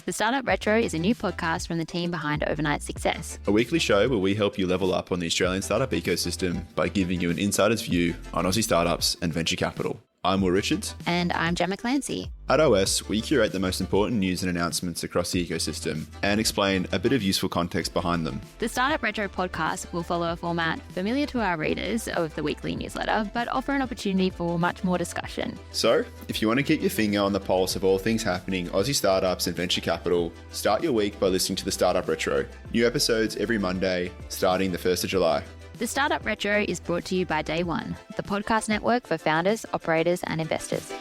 The Startup Retro is a new podcast from the team behind Overnight Success. A weekly show where we help you level up on the Australian startup ecosystem by giving you an insider's view on Aussie startups and venture capital. I'm Will Richards. And I'm Gemma Clancy. At OS, we curate the most important news and announcements across the ecosystem and explain a bit of useful context behind them. The Startup Retro podcast will follow a format familiar to our readers of the weekly newsletter, but offer an opportunity for much more discussion. So, if you want to keep your finger on the pulse of all things happening Aussie startups and venture capital, start your week by listening to the Startup Retro. New episodes every Monday, starting the 1st of July. The Startup Retro is brought to you by Day One, the podcast network for founders, operators, and investors.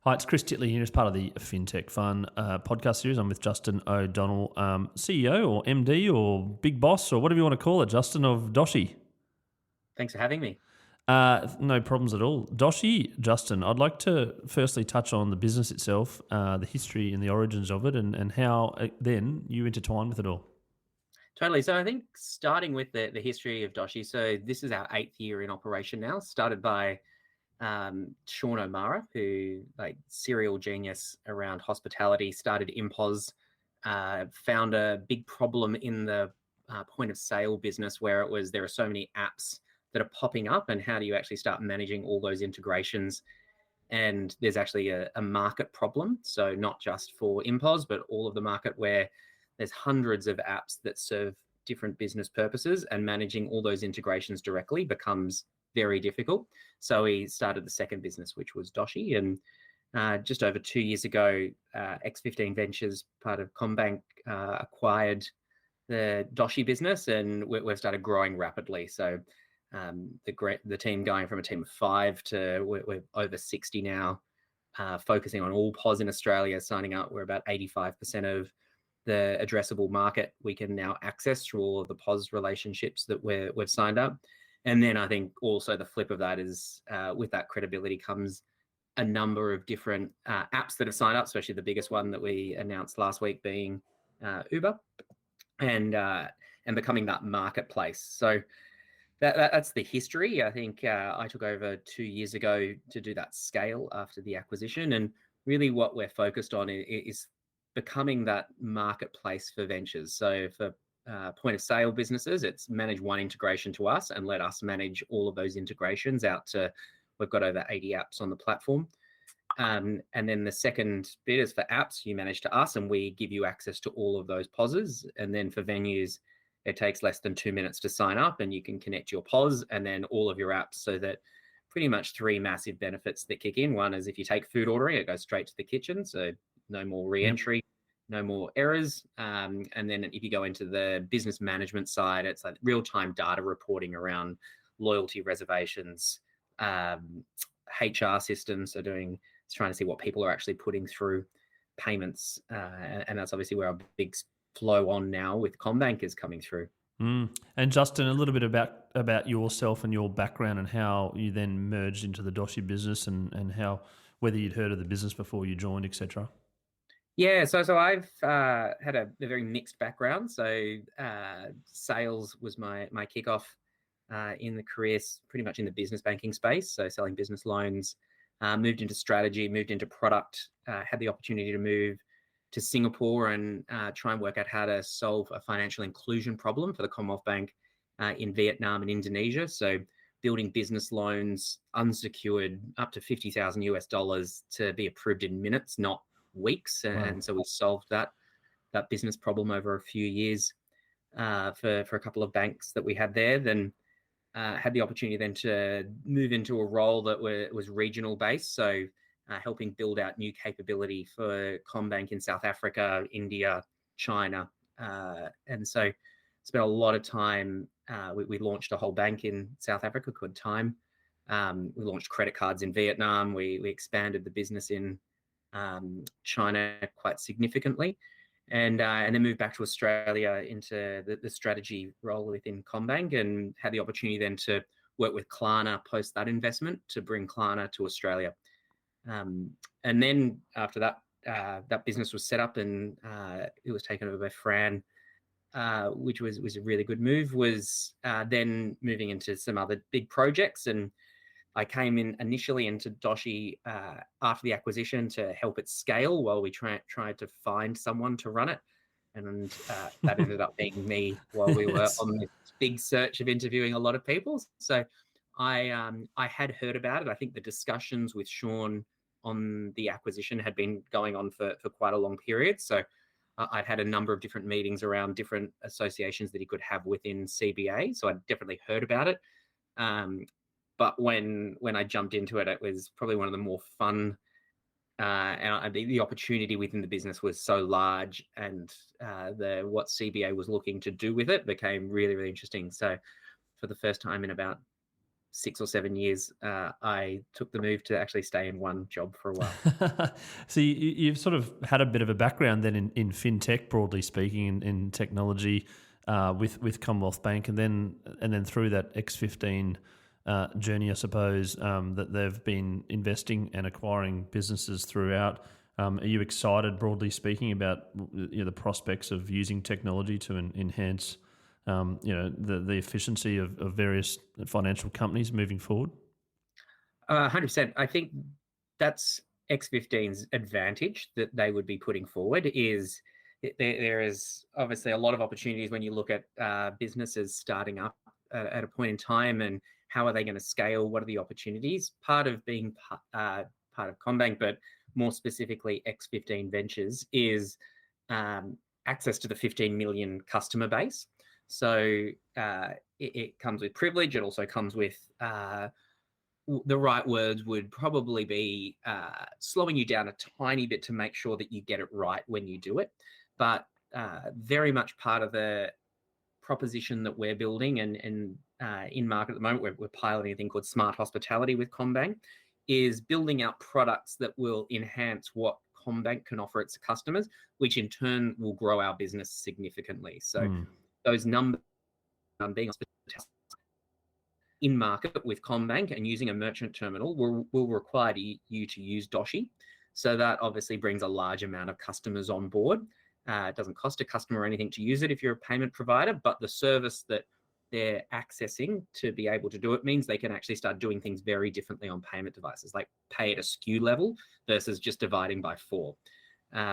Hi, it's Chris Titley here as part of the Fintechfun podcast series. I'm with Justin O'Donnell, CEO or MD or big boss or whatever you want to call it, Justin, of Doshii. Thanks for having me. No problems at all. Doshii, Justin, I'd like to firstly touch on the business itself, the history and the origins of it, and how then you intertwine with it all. Totally. So I think starting with the history of Doshii, so this is our 8th year in operation now, started by Sean O'Mara, who, like, serial genius around hospitality, started Impos, found a big problem in the point of sale business where there are so many apps that are popping up, and how do you actually start managing all those integrations? And there's actually a market problem. So not just for Impos, but all of the market where there's hundreds of apps that serve different business purposes, and managing all those integrations directly becomes very difficult. So he started the second business, which was Doshii. And just over 2 years ago, X15 Ventures, part of CommBank, acquired the Doshii business, and we've started growing rapidly. So the team going from a team of 5 to we're over 60 now, focusing on all POS in Australia, signing up. We're about 85% of the addressable market we can now access through all of the POS relationships that we've signed up. And then I think also the flip of that is with that credibility comes a number of different apps that have signed up, especially the biggest one that we announced last week being Uber, and becoming that marketplace. So that's the history. I think I took over 2 years ago to do that scale after the acquisition. And really what we're focused on is becoming that marketplace for ventures. So for point of sale businesses, it's manage one integration to us and let us manage all of those integrations out to, we've got over 80 apps on the platform. And then the second bit is for apps, you manage to us and we give you access to all of those POSs. And then for venues, it takes less than 2 minutes to sign up, and you can connect your POS and then all of your apps, so that pretty much 3 massive benefits that kick in. One is if you take food ordering, it goes straight to the kitchen. So no more re-entry, no more errors. And then if you go into the business management side, it's like real-time data reporting around loyalty reservations, HR systems. So trying to see what people are actually putting through payments. And that's obviously where our big flow on now with CommBank is coming through. And Justin, a little bit about yourself and your background and how you then merged into the Doshii business, and how, whether you'd heard of the business before you joined, etc. Yeah, so I've had a very mixed background. So sales was my kickoff in the career, pretty much in the business banking space. So selling business loans, moved into strategy, moved into product, had the opportunity to move to Singapore and try and work out how to solve a financial inclusion problem for the Commonwealth Bank in Vietnam and Indonesia. So building business loans, unsecured, up to $50,000 to be approved in minutes, not weeks. And so we solved that business problem over a few years for a couple of banks that we had there. Then had the opportunity then to move into a role that was regional based. So helping build out new capability for CommBank in South Africa, India, China. And so spent a lot of time. We launched a whole bank in South Africa called Time. We launched credit cards in Vietnam. We expanded the business in China quite significantly. And then moved back to Australia into the strategy role within CommBank, and had the opportunity then to work with Klarna post that investment to bring Klarna to Australia. And then after that, that business was set up and it was taken over by Fran, which was a really good move. Was then moving into some other big projects, and I came in initially into Doshii after the acquisition to help it scale while we tried to find someone to run it. And that ended up being me while we were Yes. on this big search of interviewing a lot of people. So I had heard about it. I think the discussions with Sean on the acquisition had been going on for quite a long period. So I'd had a number of different meetings around different associations that he could have within CBA. So I'd definitely heard about it. But when I jumped into it, it was probably one of the more fun, and the opportunity within the business was so large, and what CBA was looking to do with it became really, really interesting. So for the first time in about 6 or 7 years, I took the move to actually stay in one job for a while. So you've sort of had a bit of a background then in fintech, broadly speaking, in technology, with Commonwealth Bank, and then through that X15 journey, I suppose, that they've been investing and acquiring businesses throughout. Are you excited, broadly speaking, about the prospects of using technology to enhance the efficiency of various financial companies moving forward? 100%. I think that's X15's advantage that they would be putting forward is there is obviously a lot of opportunities when you look at businesses starting up at a point in time, and how are they going to scale? What are the opportunities? Part of being part of CommBank, but more specifically X15 Ventures, is access to the 15 million customer base. So it comes with privilege. It also comes with the right words would probably be slowing you down a tiny bit to make sure that you get it right when you do it. But very much part of the proposition that we're building and in market at the moment, we're piloting a thing called Smart Hospitality with CommBank, is building out products that will enhance what CommBank can offer its customers, which in turn will grow our business significantly. So those numbers being in market with CommBank and using a merchant terminal will require you to use Doshii. So that obviously brings a large amount of customers on board. It doesn't cost a customer anything to use it if you're a payment provider, but the service that they're accessing to be able to do it means they can actually start doing things very differently on payment devices, like pay at a SKU level versus just dividing by 4,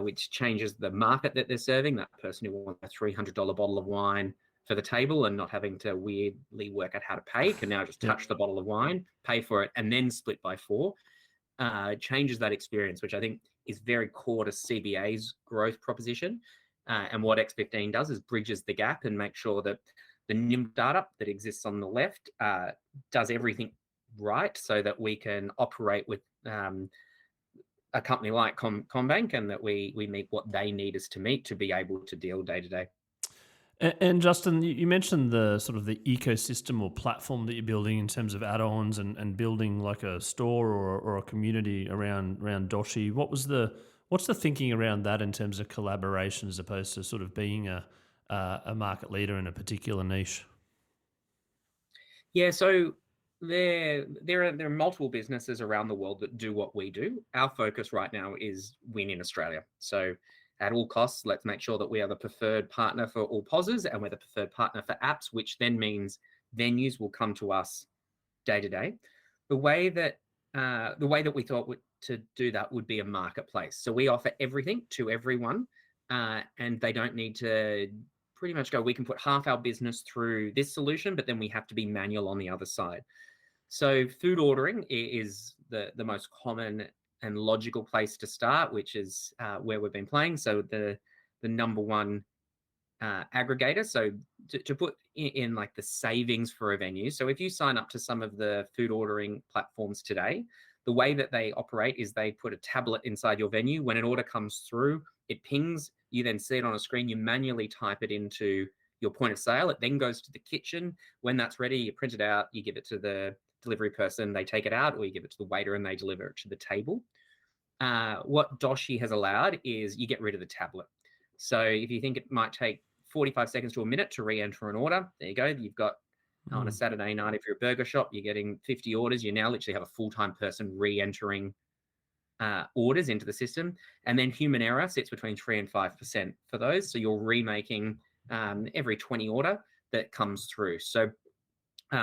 which changes the market that they're serving. That person who wants a $300 bottle of wine for the table and not having to weirdly work out how to pay can now just touch the bottle of wine, pay for it, and then split by 4. Changes that experience, which I think is very core to CBA's growth proposition. And what X15 does is bridges the gap and make sure that the NIM startup that exists on the left does everything right so that we can operate with a company like CommBank, and that we meet what they need us to meet to be able to deal day to day. And Justin, you mentioned the sort of the ecosystem or platform that you're building in terms of add-ons and building like a store or a community around Doshii. What's the thinking around that in terms of collaboration as opposed to sort of being a market leader in a particular niche? Yeah, so there are multiple businesses around the world that do what we do. Our focus right now is win in Australia. So at all costs, let's make sure that we are the preferred partner for all POSs, and we're the preferred partner for apps, which then means venues will come to us day to day. The way that we thought to do that would be a marketplace. So we offer everything to everyone, and they don't need to pretty much go, we can put half our business through this solution, but then we have to be manual on the other side. So food ordering is the most common and logical place to start, which is where we've been playing. So the number one aggregator. So to put in like the savings for a venue. So if you sign up to some of the food ordering platforms today, the way that they operate is they put a tablet inside your venue. When an order comes through, it pings. You then see it on a screen. You manually type it into your point of sale. It then goes to the kitchen. When that's ready, you print it out. You give it to the delivery person. They take it out, or you give it to the waiter and they deliver it to the table. What Doshii has allowed is you get rid of the tablet. So if you think it might take 45 seconds to a minute to re-enter an order, there you go. You've got on a Saturday night, if you're a burger shop, you're getting 50 orders. You now literally have a full-time person re-entering orders into the system. And then human error sits between 3 and 5% for those. So you're remaking every 20 order that comes through. So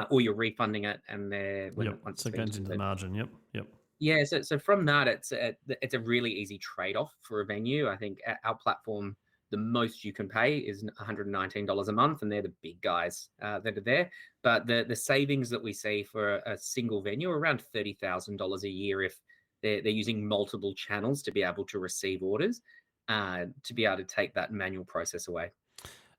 or you're refunding it, and Yep. once So it's it been goes into the delivered. margin. Yep. Yep. Yeah, so from that, it's a really easy trade-off for a venue. I think our platform, the most you can pay is $119 a month, and they're the big guys that are there. But the savings that we see for a single venue are around $30,000 a year if they're using multiple channels to be able to receive orders, to be able to take that manual process away.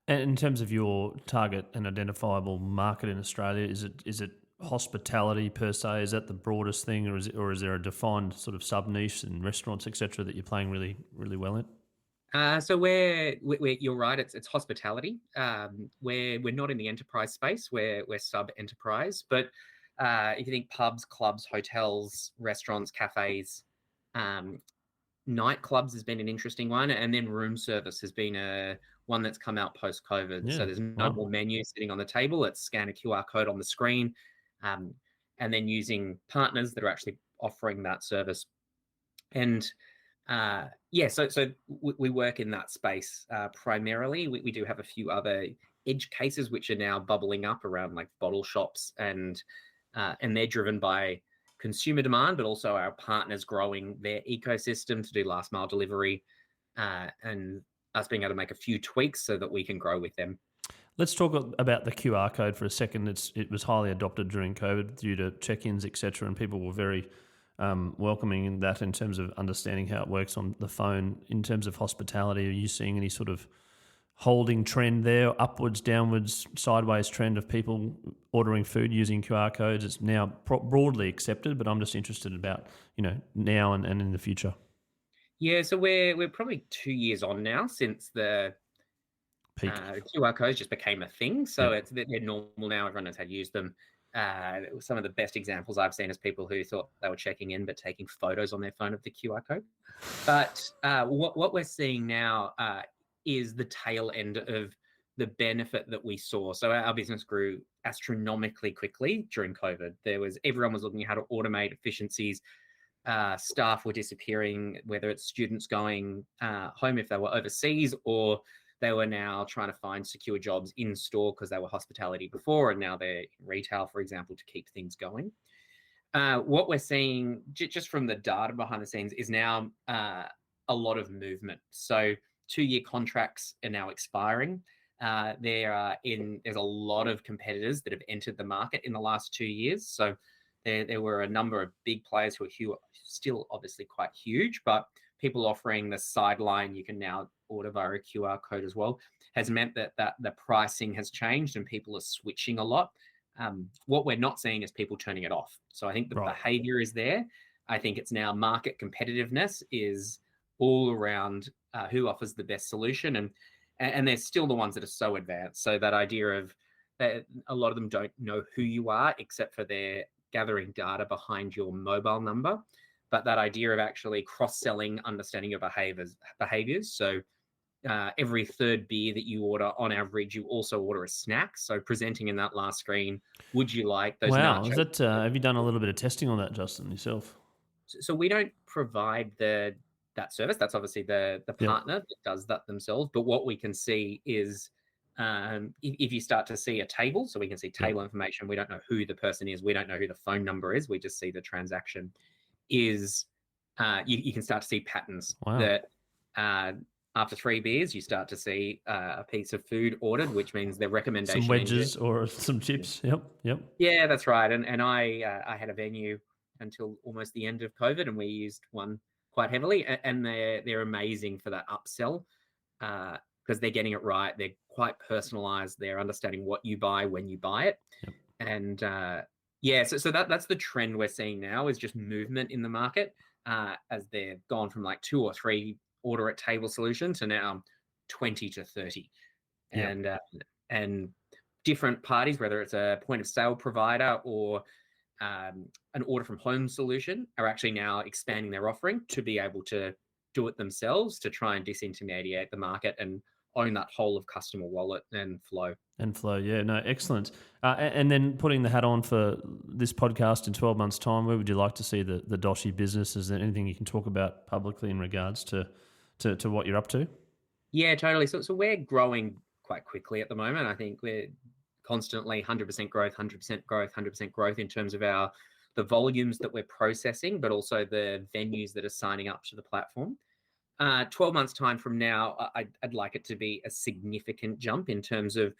And in terms of your target and identifiable market in Australia, is it hospitality per se? Is that the broadest thing, or is there a defined sort of sub niche in restaurants, etc., that you're playing really well in? So you're right. It's hospitality. We're not in the enterprise space. We're sub enterprise. But if you think pubs, clubs, hotels, restaurants, cafes, um, nightclubs has been an interesting one, and then room service has been one that's come out post COVID. Yeah. So there's no Wow. more menu sitting on the table. It's scan a QR code on the screen, um, and then using partners that are actually offering that service. And so we work in that space primarily. We do have a few other edge cases which are now bubbling up around like bottle shops, and they're driven by consumer demand, but also our partners growing their ecosystem to do last mile delivery, and us being able to make a few tweaks so that we can grow with them. Let's talk about the QR code for a second. It was highly adopted during COVID due to check-ins, etc., and people were very welcoming in that in terms of understanding how it works on the phone. In terms of hospitality, are you seeing any sort of holding trend there, upwards, downwards, sideways trend of people ordering food using QR codes? It's now broadly accepted, but I'm just interested about now and in the future. Yeah, so we're probably 2 years on now since the Peak. QR codes just became a thing. So Yep. they're normal now. Everyone knows how to use them. Some of the best examples I've seen is people who thought they were checking in but taking photos on their phone of the QR code. But what we're seeing now is the tail end of the benefit that we saw. So our business grew astronomically quickly during COVID. Everyone was looking at how to automate efficiencies. Staff were disappearing, whether it's students going home if they were overseas, or they were now trying to find secure jobs in store because they were hospitality before, and now they're in retail, for example, to keep things going. What we're seeing just from the data behind the scenes is now a lot of movement. So 2-year contracts are now expiring. There's a lot of competitors that have entered the market in the last 2 years. So there were a number of big players who are still obviously quite huge, but people offering the sideline, you can now order via a QR code as well, has meant that the pricing has changed and people are switching a lot. What we're not seeing is people turning it off. So I think the behavior is there. I think it's now market competitiveness is all around who offers the best solution, and they're still the ones that are so advanced. So that idea of that a lot of them don't know who you are except for their gathering data behind your mobile number. But that idea of actually cross-selling, understanding your behaviors. So every third beer that you order, on average, you also order a snack. So presenting in that last screen, would you like those nachos? Is that, have you done a little bit of testing on that, Justin, yourself? So we don't provide that service. That's obviously the partner that does that themselves. But what we can see is if you start to see a table, so we can see table information, we don't know who the person is. We don't know who the phone number is. We just see the transaction. You can start to see patterns that after 3 beers, you start to see a piece of food ordered, which means the recommendation. Some wedges or some chips. Yep. Yeah, that's right. And I had a venue until almost the end of COVID, and we used one quite heavily. And they're amazing for that upsell because they're getting it right. They're quite personalized. They're understanding what you buy when you buy it. Yep. And so that's the trend we're seeing now, is just movement in the market as they've gone from like 2 or 3 order at table solution to now 20 to 30. And different parties, whether it's a point of sale provider or an order from home solution, are actually now expanding their offering to be able to do it themselves, to try and disintermediate the market and own that whole of customer wallet and flow. Yeah, no, excellent. And then putting the hat on for this podcast in 12 months' time, where would you like to see the Doshii business? Is there anything you can talk about publicly in regards to what you're up to? Yeah, totally. So we're growing quite quickly at the moment. I think we're constantly 100% growth, 100% growth, 100% growth in terms of the volumes that we're processing, but also the venues that are signing up to the platform. 12 months time from now, I'd like it to be a significant jump in terms of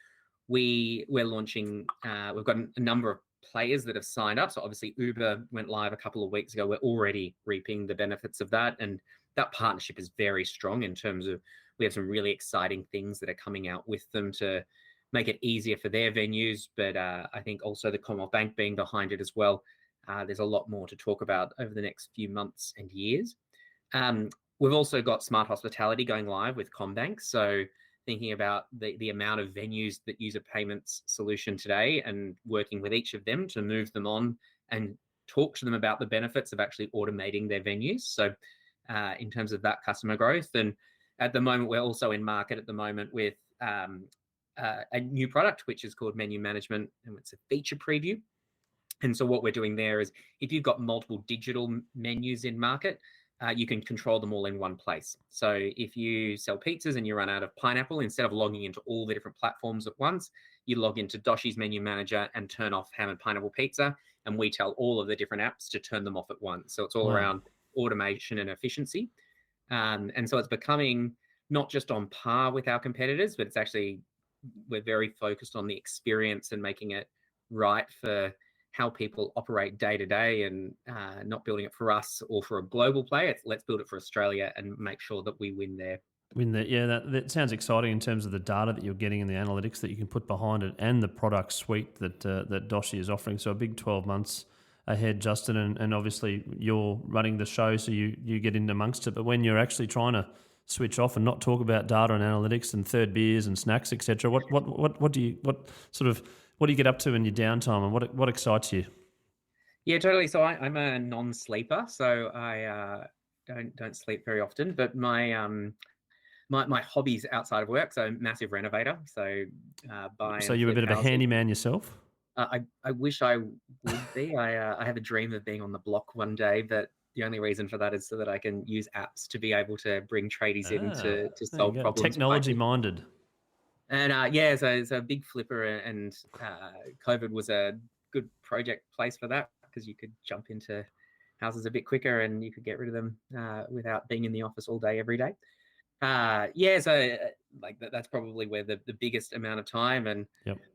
we're launching, we've got a number of players that have signed up. So obviously Uber went live a couple of weeks ago. We're already reaping the benefits of that. And that partnership is very strong in terms of we have some really exciting things that are coming out with them to make it easier for their venues. But I think also the Commonwealth Bank being behind it as well. There's a lot more to talk about over the next few months and years. We've also got smart hospitality going live with CommBank. So thinking about the amount of venues that use a payments solution today and working with each of them to move them on and talk to them about the benefits of actually automating their venues. So in terms of that customer growth. And at the moment, we're also in market at the moment with a new product, which is called Menu Management, and it's a feature preview. And so what we're doing there is if you've got multiple digital menus in market, you can control them all in one place. So if you sell pizzas and you run out of pineapple, instead of logging into all the different platforms at once, you log into Doshii's Menu Manager and turn off ham and pineapple pizza. And we tell all of the different apps to turn them off at once. So it's all around automation and efficiency. And so it's becoming not just on par with our competitors, but it's actually, we're very focused on the experience and making it right for how people operate day to day, and not building it for us or for a global play. Let's build it for Australia and make sure that we win there. Yeah, that sounds exciting in terms of the data that you're getting and the analytics that you can put behind it, and the product suite that Doshii is offering. So a big 12 months ahead, Justin, and obviously you're running the show, so you get in amongst it. But when you're actually trying to switch off and not talk about data and analytics and third beers and snacks, etc., what do you get up to in your downtime, and what excites you? Yeah, totally. So I'm a non-sleeper, so I don't sleep very often. But my hobbies outside of work, so massive renovator. So So you're a bit of a handyman yourself? I wish I would be. I have a dream of being on the block one day, but the only reason for that is so that I can use apps to be able to bring tradies in to solve problems. Technology minded. And so a big flipper, and COVID was a good project place for that, because you could jump into houses a bit quicker and you could get rid of them without being in the office all day, every day. So that's probably where the biggest amount of time, and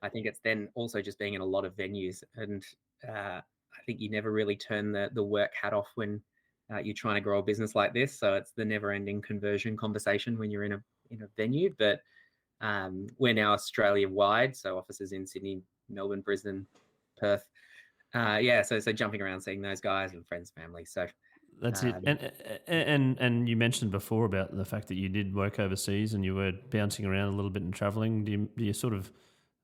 I think it's then also just being in a lot of venues, and I think you never really turn the work hat off when you're trying to grow a business like this. So it's the never-ending conversion conversation when you're in a venue. But we're now Australia-wide, so offices in Sydney, Melbourne, Brisbane, Perth. So jumping around, seeing those guys and friends, family. So that's it. And you mentioned before about the fact that you did work overseas and you were bouncing around a little bit and traveling. Do you sort of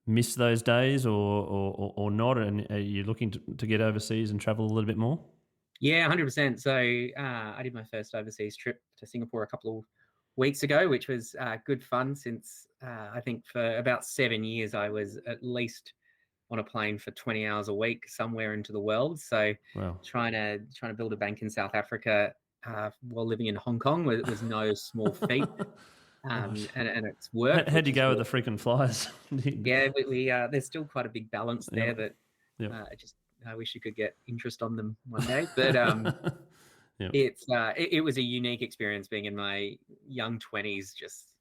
miss those days or not? And are you looking to get overseas and travel a little bit more? Yeah, 100%. So I did my first overseas trip to Singapore a couple of weeks ago, which was good fun, since I think for about 7 years I was at least on a plane for 20 hours a week somewhere into the world. So trying to build a bank in South Africa while living in Hong Kong was no small feat. And it's worked. How'd you go with the frequent flyers? Yeah, we there's still quite a big balance there that I wish you could get interest on them one day. But it was a unique experience being in my young 20s, just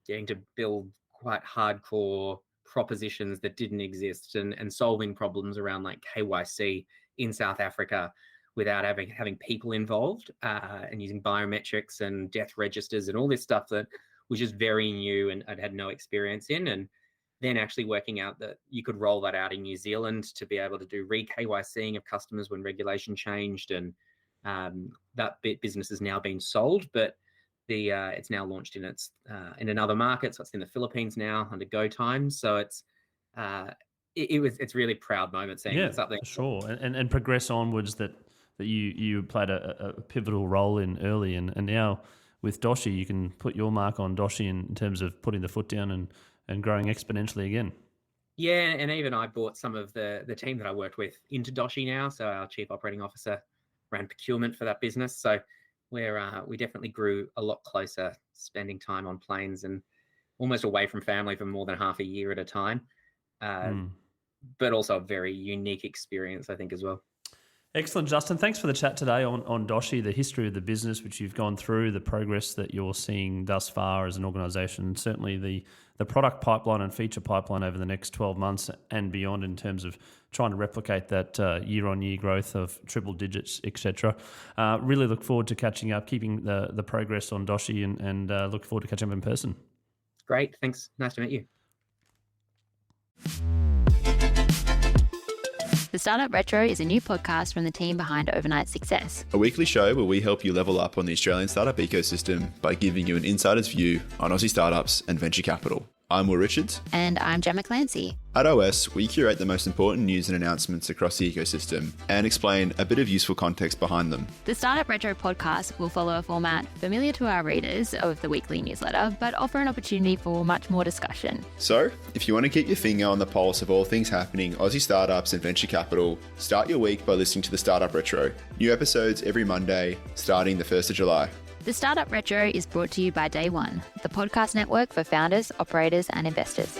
getting to build quite hardcore propositions that didn't exist, and solving problems around like KYC in South Africa without having people involved, and using biometrics and death registers and all this stuff that was just very new and I'd had no experience in. And then actually working out that you could roll that out in New Zealand to be able to do re-KYCing of customers when regulation changed, and that business has now been sold, but it's now launched in another market. So it's in the Philippines now under Go Time. So it's really proud moment seeing something. For sure, and progress onwards that you played a pivotal role in early, and now with Doshii you can put your mark on Doshii in terms of putting the foot down and growing exponentially again. Yeah, and even I brought some of the team that I worked with into Doshii now. So our chief operating officer ran procurement for that business. So we definitely grew a lot closer, spending time on planes and almost away from family for more than half a year at a time. but also a very unique experience, I think, as well. Excellent, Justin. Thanks for the chat today on Doshii, the history of the business, which you've gone through, the progress that you're seeing thus far as an organisation, and certainly the product pipeline and feature pipeline over the next 12 months and beyond in terms of trying to replicate that year-on-year growth of triple digits, etc. Really look forward to catching up, keeping the progress on Doshii, and look forward to catching up in person. Great. Thanks. Nice to meet you. The Startup Retro is a new podcast from the team behind Overnight Success. A weekly show where we help you level up on the Australian startup ecosystem by giving you an insider's view on Aussie startups and venture capital. I'm Will Richards. And I'm Gemma Clancy. At OS, we curate the most important news and announcements across the ecosystem and explain a bit of useful context behind them. The Startup Retro podcast will follow a format familiar to our readers of the weekly newsletter, but offer an opportunity for much more discussion. So, if you want to keep your finger on the pulse of all things happening Aussie startups and venture capital, start your week by listening to the Startup Retro. New episodes every Monday, starting the 1st of July. The Startup Retro is brought to you by Day One, the podcast network for founders, operators, and investors.